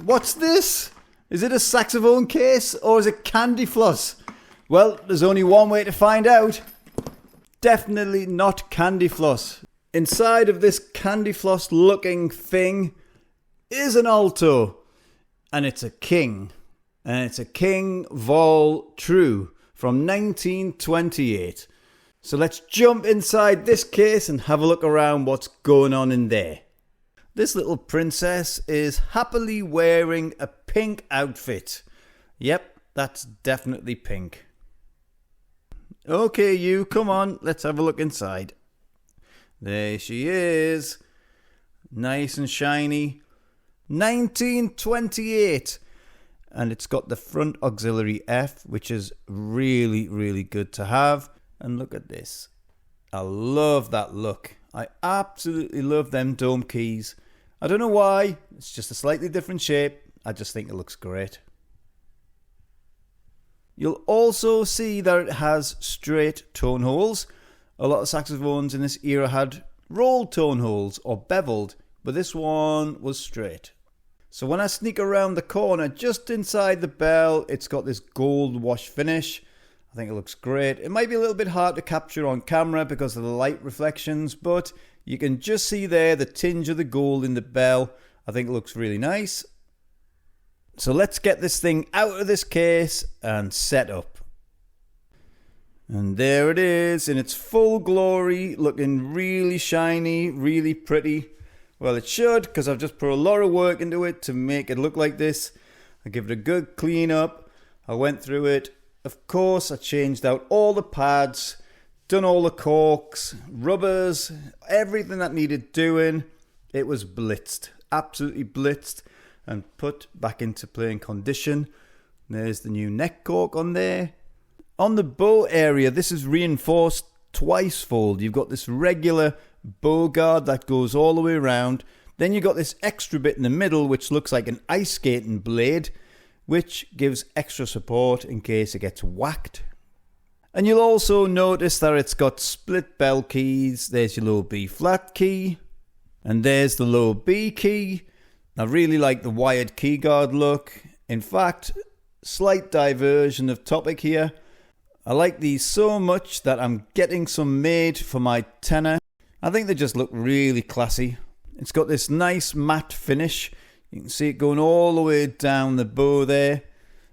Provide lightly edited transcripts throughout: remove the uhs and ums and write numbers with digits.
What's this? Is it a saxophone case or is it candy floss? Well, there's only one way to find out. Definitely not candy floss. Inside of this candy floss looking thing is an alto. And it's a King. And it's a King Voll True from 1928. So let's jump inside this case and have a look around what's going on in there. This little princess is happily wearing a pink outfit. Yep, that's definitely pink. Okay, you, come on, let's have a look inside. There she is. Nice and shiny. 1928. And it's got the front auxiliary F, which is really, really good to have. And look at this. I love that look. I absolutely love them dome keys. I don't know why. It's just a slightly different shape. I just think it looks great. You'll also see that it has straight tone holes. A lot of saxophones in this era had rolled tone holes or beveled, but this one was straight. So when I sneak around the corner just inside the bell, it's got this gold wash finish. I think it looks great. It might be a little bit hard to capture on camera because of the light reflections, but you can just see there the tinge of the gold in the bell. I think it looks really nice. So let's get this thing out of this case and set up. And there it is in its full glory, looking really shiny, really pretty. Well, it should, because I've just put a lot of work into it to make it look like this. I give it a good clean up. I went through it. Of course, I changed out all the pads, done all the corks, rubbers, everything that needed doing. It was blitzed, absolutely blitzed, and put back into playing condition. There's the new neck cork on there. On the bow area, this is reinforced twice fold. You've got this regular bow guard that goes all the way around. Then you've got this extra bit in the middle, which looks like an ice skating blade, which gives extra support in case it gets whacked. And you'll also notice that it's got split bell keys. There's your low B flat key. And there's the low B key. I really like the wired keyguard look. In fact, slight diversion of topic here. I like these so much that I'm getting some made for my tenor. I think they just look really classy. It's got this nice matte finish. You can see it going all the way down the bow there.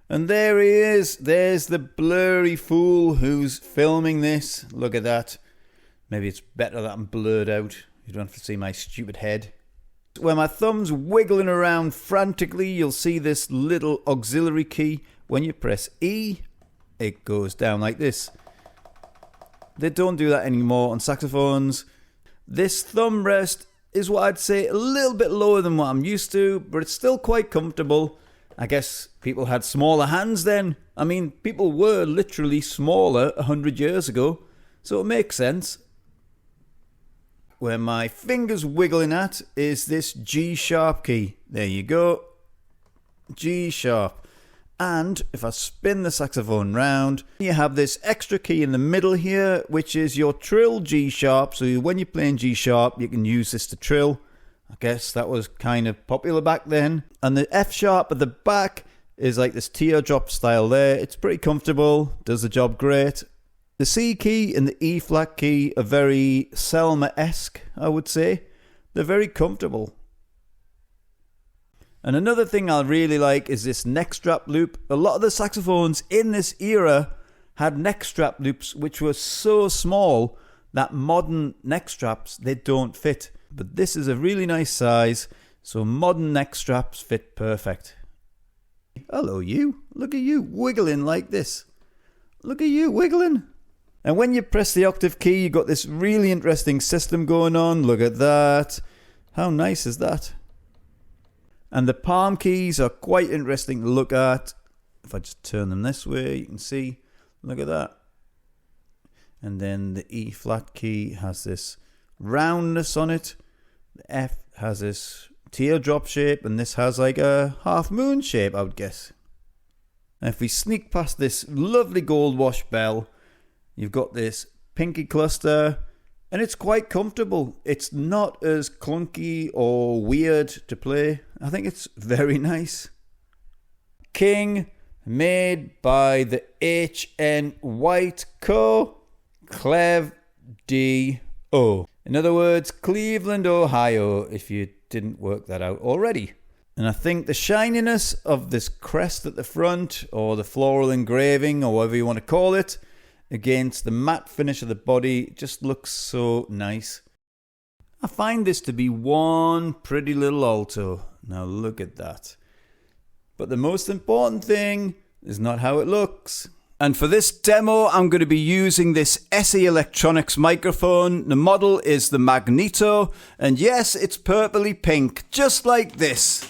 And there he is. There's the blurry fool who's filming this. Look at that. Maybe it's better that I'm blurred out. You don't have to see my stupid head. Where my thumb's wiggling around frantically, you'll see this little auxiliary key. When you press E, it goes down like this. They don't do that anymore on saxophones. This thumb rest is what I'd say a little bit lower than what I'm used to, but it's still quite comfortable. I guess people had smaller hands then. I mean, people were literally smaller 100 years ago, so it makes sense. Where my finger's wiggling at is this G sharp key. There you go. G sharp. And if I spin the saxophone round, you have this extra key in the middle here, which is your trill G sharp. So when you're playing G sharp, you can use this to trill. I guess that was kind of popular back then. And the F sharp at the back is like this teardrop style there. It's pretty comfortable, does the job great. The C key and the E flat key are very Selma-esque, I would say. They're very comfortable. And another thing I really like is this neck strap loop. A lot of the saxophones in this era had neck strap loops which were so small that modern neck straps, they don't fit. But this is a really nice size, so modern neck straps fit perfect. Hello you, look at you wiggling like this. Look at you wiggling. And when you press the octave key, you've got this really interesting system going on. Look at that. How nice is that? And the palm keys are quite interesting to look at. If I just turn them this way, you can see. Look at that. And then the E flat key has this roundness on it. The F has this teardrop shape, and this has like a half moon shape, I would guess. And if we sneak past this lovely gold wash bell, you've got this pinky cluster, and it's quite comfortable. It's not as clunky or weird to play. I think it's very nice. King, made by the HN White Co. Clev D.O. In other words, Cleveland, Ohio, if you didn't work that out already. And I think the shininess of this crest at the front, or the floral engraving, or whatever you want to call it, against the matte finish of the body just looks so nice. I find this to be one pretty little alto. Now look at that. But the most important thing is not how it looks. And for this demo, I'm going to be using this SE Electronics microphone. The model is the Magneto. And yes, it's purpley pink, just like this.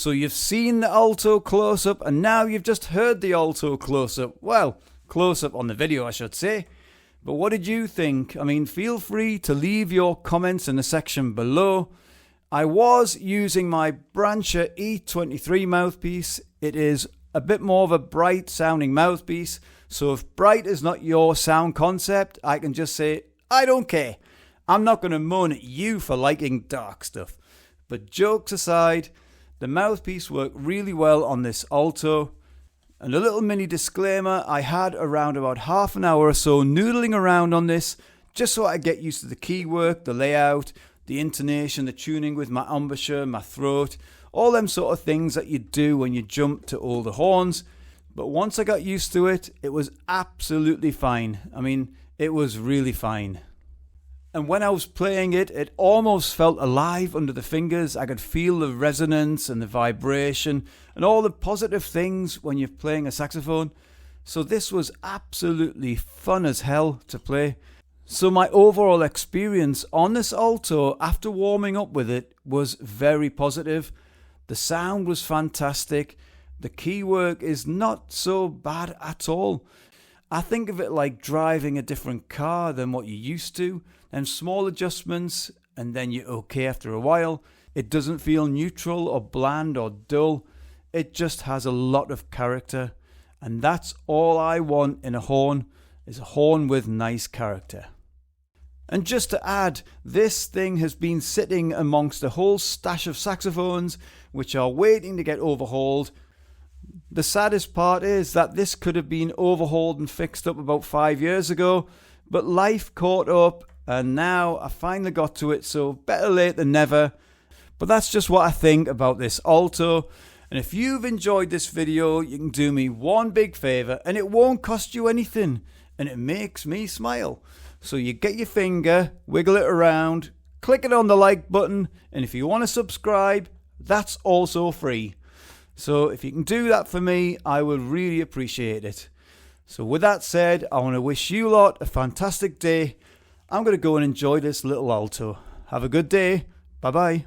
So you've seen the alto close-up, and now you've just heard the alto close-up. Well, close-up on the video, I should say. But what did you think? I mean, feel free to leave your comments in the section below. I was using my Brancher E23 mouthpiece. It is a bit more of a bright sounding mouthpiece. So if bright is not your sound concept, I can just say, I don't care. I'm not going to moan at you for liking dark stuff. But jokes aside, the mouthpiece worked really well on this alto. And a little mini disclaimer, I had around about half an hour or so noodling around on this, just so I get used to the key work, the layout, the intonation, the tuning with my embouchure, my throat, all them sort of things that you do when you jump to older horns. But once I got used to it, it was absolutely fine. I mean, it was really fine. And when I was playing it, it almost felt alive under the fingers. I could feel the resonance and the vibration and all the positive things when you're playing a saxophone. So this was absolutely fun as hell to play. So my overall experience on this alto after warming up with it was very positive. The sound was fantastic. The key work is not so bad at all. I think of it like driving a different car than what you used to, and small adjustments, and then you're okay after a while. It doesn't feel neutral or bland or dull. It just has a lot of character, and that's all I want in a horn, is a horn with nice character. And just to add, this thing has been sitting amongst a whole stash of saxophones which are waiting to get overhauled. The saddest part is that this could have been overhauled and fixed up about 5 years ago, but life caught up and now I finally got to it, so better late than never. But that's just what I think about this alto. And if you've enjoyed this video, you can do me one big favour, and it won't cost you anything, and it makes me smile. So you get your finger, wiggle it around, click it on the like button, and if you want to subscribe, that's also free. So if you can do that for me, I would really appreciate it. So with that said, I want to wish you lot a fantastic day. I'm going to go and enjoy this little alto. Have a good day. Bye bye.